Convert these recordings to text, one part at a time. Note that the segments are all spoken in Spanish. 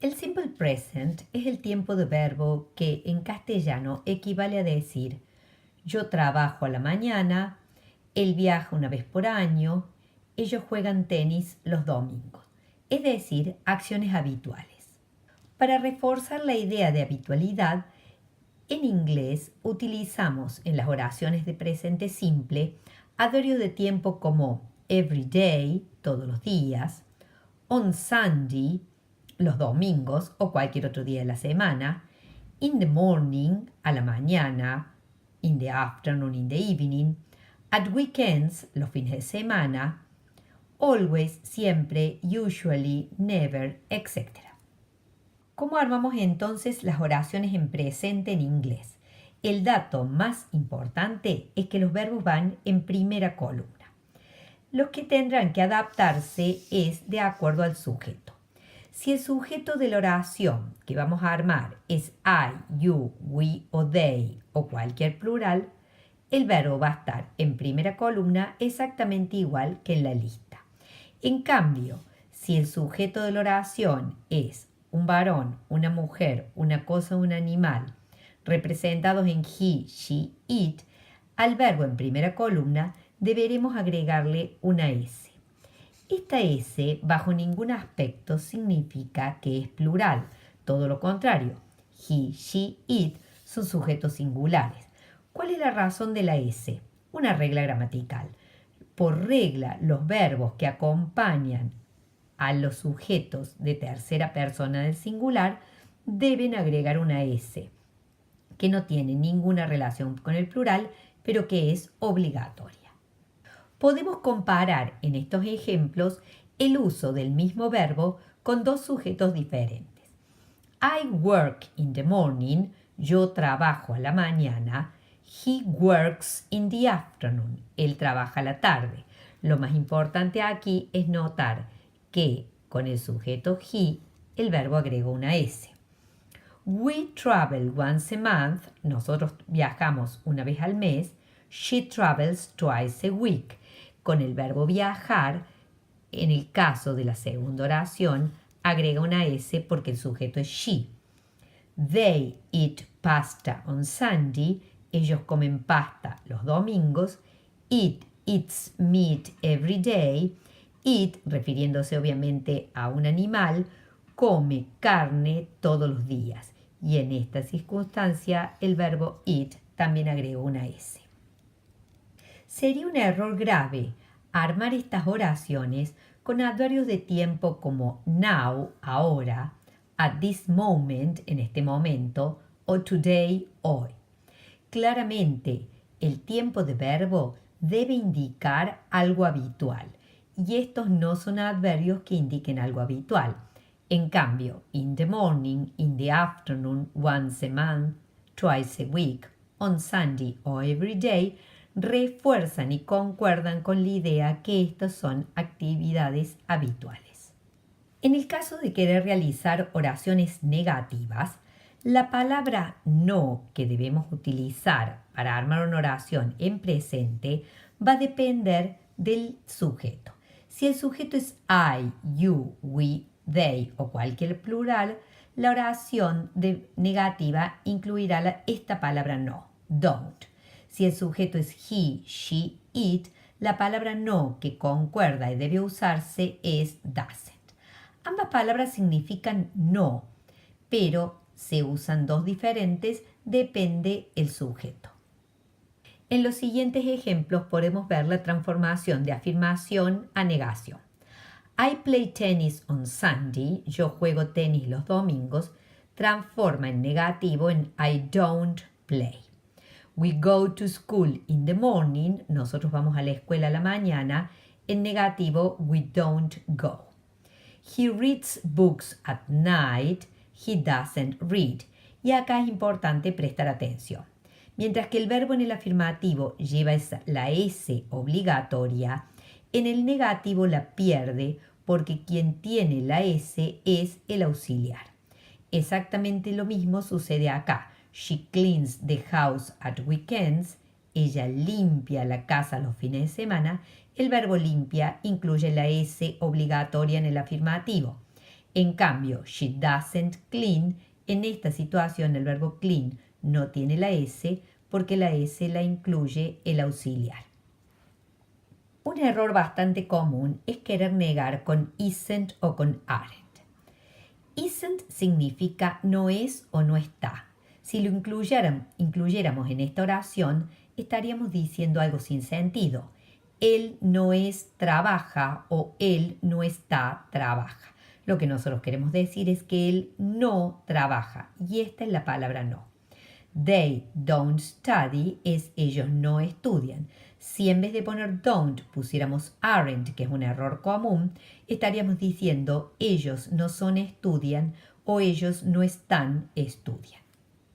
El simple present es el tiempo de verbo que en castellano equivale a decir yo trabajo a la mañana, él viaja una vez por año, ellos juegan tenis los domingos, es decir, acciones habituales. Para reforzar la idea de habitualidad, en inglés utilizamos en las oraciones de presente simple adverbios de tiempo como every day, todos los días, on Sunday, los domingos o cualquier otro día de la semana, in the morning, a la mañana, in the afternoon, in the evening, at weekends, los fines de semana, always, siempre, usually, never, etc. ¿Cómo armamos entonces las oraciones en presente en inglés? El dato más importante es que los verbos van en primera columna. Los que tendrán que adaptarse es de acuerdo al sujeto. Si el sujeto de la oración que vamos a armar es I, you, we o they o cualquier plural, el verbo va a estar en primera columna exactamente igual que en la lista. En cambio, si el sujeto de la oración es un varón, una mujer, una cosa o un animal, representados en he, she, it, al verbo en primera columna deberemos agregarle una S. Esta S bajo ningún aspecto significa que es plural, todo lo contrario. He, she, it son sujetos singulares. ¿Cuál es la razón de la S? Una regla gramatical. Por regla, los verbos que acompañan a los sujetos de tercera persona del singular deben agregar una S, que no tiene ninguna relación con el plural, pero que es obligatoria. Podemos comparar en estos ejemplos el uso del mismo verbo con dos sujetos diferentes. I work in the morning, yo trabajo a la mañana. He works in the afternoon, él trabaja a la tarde. Lo más importante aquí es notar que con el sujeto he, el verbo agrega una S. We travel once a month, nosotros viajamos una vez al mes. She travels twice a week. Con el verbo viajar, en el caso de la segunda oración, agrega una S porque el sujeto es she. They eat pasta on Sunday, ellos comen pasta los domingos. It eats meat every day. It, refiriéndose obviamente a un animal, come carne todos los días. Y en esta circunstancia el verbo eat también agrega una S. Sería un error grave armar estas oraciones con adverbios de tiempo como now, ahora, at this moment, en este momento, o today, hoy. Claramente, el tiempo de verbo debe indicar algo habitual y estos no son adverbios que indiquen algo habitual. En cambio, in the morning, in the afternoon, once a month, twice a week, on Sunday o every day refuerzan y concuerdan con la idea que estas son actividades habituales. En el caso de querer realizar oraciones negativas, la palabra no que debemos utilizar para armar una oración en presente va a depender del sujeto. Si el sujeto es I, you, we, they o cualquier plural, la oración negativa incluirá esta palabra no, don't. Si el sujeto es he, she, it, la palabra no que concuerda y debe usarse es doesn't. Ambas palabras significan no, pero se usan dos diferentes, depende el sujeto. En los siguientes ejemplos podemos ver la transformación de afirmación a negación. I play tennis on Sunday, yo juego tenis los domingos, transforma en negativo en I don't play. We go to school in the morning, nosotros vamos a la escuela a la mañana, en negativo we don't go. He reads books at night, he doesn't read. Y acá es importante prestar atención. Mientras que el verbo en el afirmativo lleva la S obligatoria, en el negativo la pierde porque quien tiene la S es el auxiliar. Exactamente lo mismo sucede acá. She cleans the house at weekends. Ella limpia la casa los fines de semana. El verbo limpia incluye la S obligatoria en el afirmativo. En cambio, she doesn't clean, en esta situación el verbo clean no tiene la S porque la S la incluye el auxiliar. Un error bastante común es querer negar con isn't o con aren't. Isn't significa no es o no está. Si lo incluyéramos en esta oración, estaríamos diciendo algo sin sentido. Él no es trabaja o él no está trabaja. Lo que nosotros queremos decir es que él no trabaja y esta es la palabra no. They don't study es ellos no estudian. Si en vez de poner don't pusiéramos aren't, que es un error común, estaríamos diciendo ellos no son estudian o ellos no están estudian.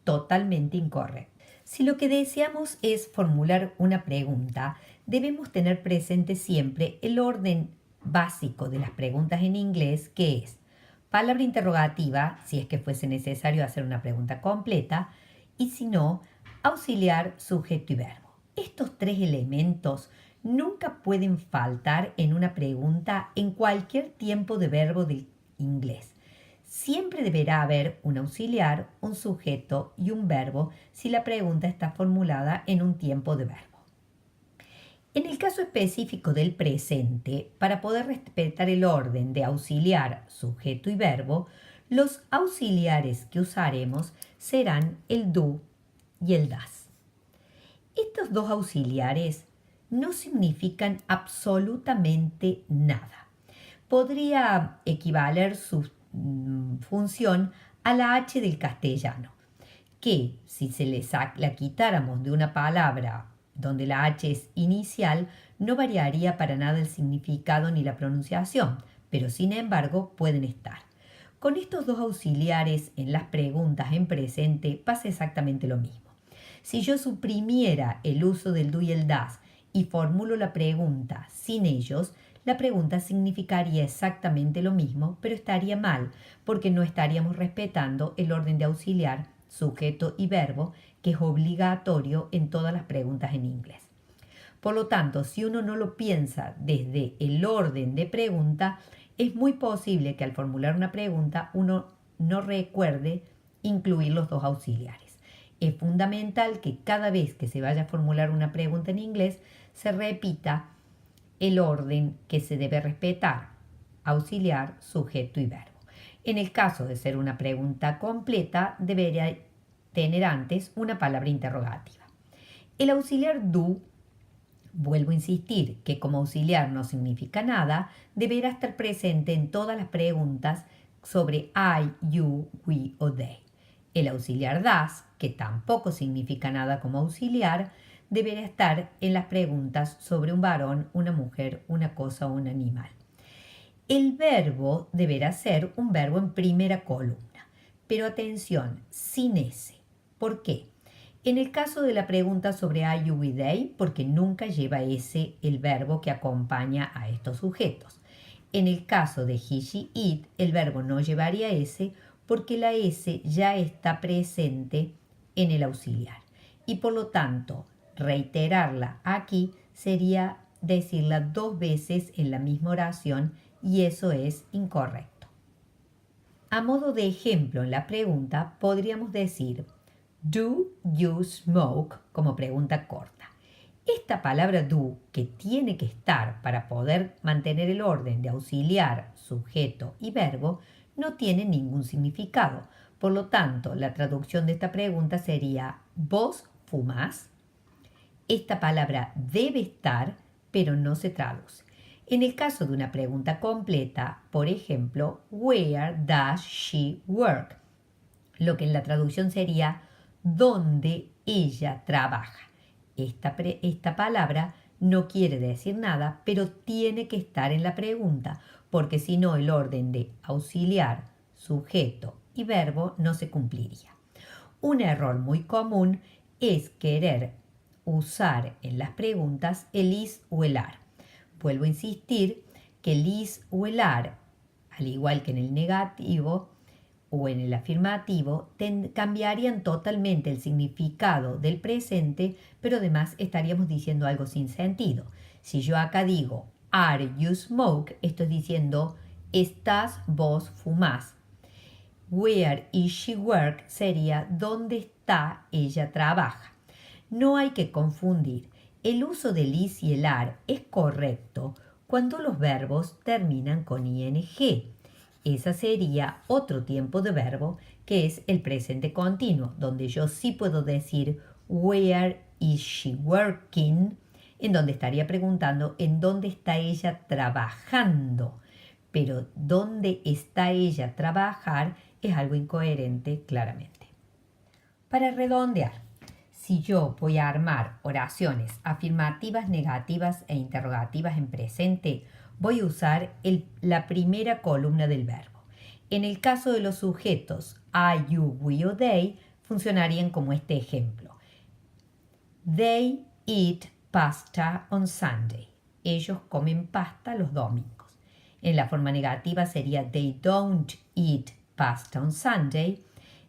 Totalmente incorrecto. Si lo que deseamos es formular una pregunta, debemos tener presente siempre el orden básico de las preguntas en inglés, que es palabra interrogativa, si es que fuese necesario hacer una pregunta completa, y si no, auxiliar, sujeto y verbo. Estos tres elementos nunca pueden faltar en una pregunta en cualquier tiempo de verbo del inglés. Siempre deberá haber un auxiliar, un sujeto y un verbo si la pregunta está formulada en un tiempo de verbo. En el caso específico del presente, para poder respetar el orden de auxiliar, sujeto y verbo, los auxiliares que usaremos serán el do y el das. Estos dos auxiliares no significan absolutamente nada. Podría equivaler su función a la H del castellano, que si se la quitáramos de una palabra donde la H es inicial, no variaría para nada el significado ni la pronunciación, pero sin embargo pueden estar. Con estos dos auxiliares en las preguntas en presente pasa exactamente lo mismo. Si yo suprimiera el uso del do y el das y formulo la pregunta sin ellos, la pregunta significaría exactamente lo mismo, pero estaría mal, porque no estaríamos respetando el orden de auxiliar, sujeto y verbo, que es obligatorio en todas las preguntas en inglés. Por lo tanto, si uno no lo piensa desde el orden de pregunta, es muy posible que al formular una pregunta uno no recuerde incluir los dos auxiliares. Es fundamental que cada vez que se vaya a formular una pregunta en inglés se repita el orden que se debe respetar: auxiliar, sujeto y verbo. En el caso de ser una pregunta completa, debería tener antes una palabra interrogativa. El auxiliar do, vuelvo a insistir que como auxiliar no significa nada, deberá estar presente en todas las preguntas sobre I, you, we o they. El auxiliar das, que tampoco significa nada como auxiliar, deberá estar en las preguntas sobre un varón, una mujer, una cosa o un animal. El verbo deberá ser un verbo en primera columna, pero atención, sin S. ¿Por qué? En el caso de la pregunta sobre I, you, we, they, porque nunca lleva S el verbo que acompaña a estos sujetos. En el caso de he, she, it, el verbo no llevaría S porque la S ya está presente en el auxiliar. Y por lo tanto, reiterarla aquí sería decirla dos veces en la misma oración y eso es incorrecto. A modo de ejemplo en la pregunta podríamos decir do you smoke como pregunta corta. Esta palabra do, que tiene que estar para poder mantener el orden de auxiliar, sujeto y verbo, no tiene ningún significado. Por lo tanto, la traducción de esta pregunta sería ¿vos fumás? Esta palabra debe estar, pero no se traduce. En el caso de una pregunta completa, por ejemplo, where does she work? Lo que en la traducción sería ¿dónde ella trabaja? Esta palabra no quiere decir nada, pero tiene que estar en la pregunta, porque si no el orden de auxiliar, sujeto y verbo no se cumpliría. Un error muy común es querer usar en las preguntas el is o el are. Vuelvo a insistir que el is o el are, al igual que en el negativo o en el afirmativo, cambiarían totalmente el significado del presente, pero además estaríamos diciendo algo sin sentido. Si yo acá digo, are you smoke, estoy diciendo, Estás, vos fumás. Where is she work sería ¿dónde está ella trabaja? No hay que confundir. El uso del is y el are es correcto cuando los verbos terminan con ing. Ese sería otro tiempo de verbo que es el presente continuo, donde yo sí puedo decir where is she working, en donde estaría preguntando en dónde está ella trabajando. Pero dónde está ella trabajar es algo incoherente claramente. Para redondear, si yo voy a armar oraciones afirmativas, negativas e interrogativas en presente, voy a usar la primera columna del verbo. En el caso de los sujetos I, you, we o they, funcionarían como este ejemplo. They eat pasta on Sunday. Ellos comen pasta los domingos. En la forma negativa sería they don't eat pasta on Sunday.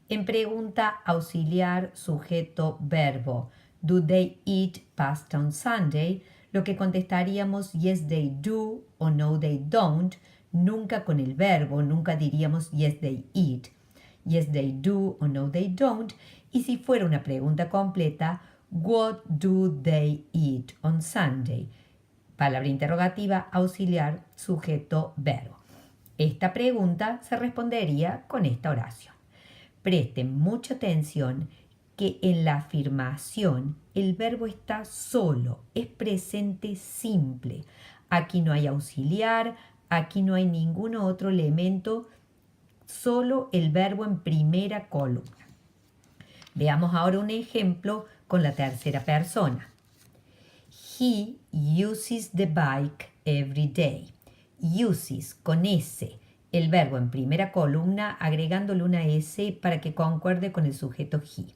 En pregunta auxiliar sujeto verbo do they eat pasta on Sunday, lo que contestaríamos yes they do o no they don't, nunca con el verbo, nunca diríamos yes they eat, yes they do o no they don't. Y si fuera una pregunta completa, what do they eat on Sunday? Palabra interrogativa auxiliar sujeto verbo. Esta pregunta se respondería con esta oración. Presten mucha atención que en la afirmación el verbo está solo, es presente simple. Aquí no hay auxiliar, aquí no hay ningún otro elemento, solo el verbo en primera columna. Veamos ahora un ejemplo con la tercera persona. He uses the bike every day. Uses con S, el verbo en primera columna agregándole una S para que concuerde con el sujeto he.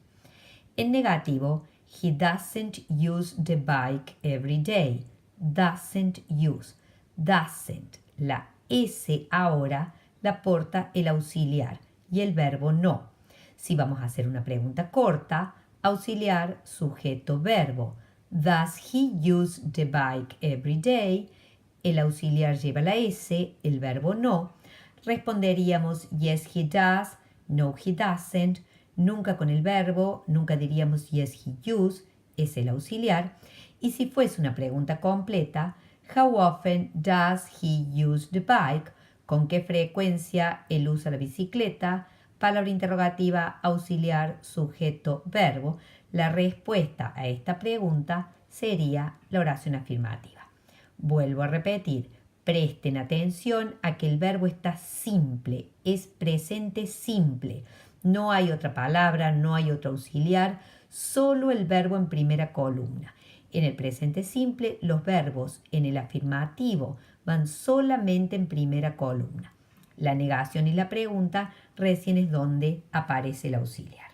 En negativo, he doesn't use the bike every day. Doesn't use. Doesn't. La S ahora la aporta el auxiliar y el verbo no. Si vamos a hacer una pregunta corta, auxiliar, sujeto, verbo. Does he use the bike every day? El auxiliar lleva la S, el verbo no. Responderíamos yes he does, no he doesn't. Nunca con el verbo, nunca diríamos yes he use, es el auxiliar. Y si fuese una pregunta completa, how often does he use the bike? ¿Con qué frecuencia él usa la bicicleta? Palabra interrogativa, auxiliar, sujeto, verbo. La respuesta a esta pregunta sería la oración afirmativa. Vuelvo a repetir, presten atención a que el verbo está simple, es presente simple. No hay otra palabra, no hay otro auxiliar, solo el verbo en primera columna. En el presente simple, los verbos en el afirmativo van solamente en primera columna. La negación y la pregunta recién es donde aparece el auxiliar.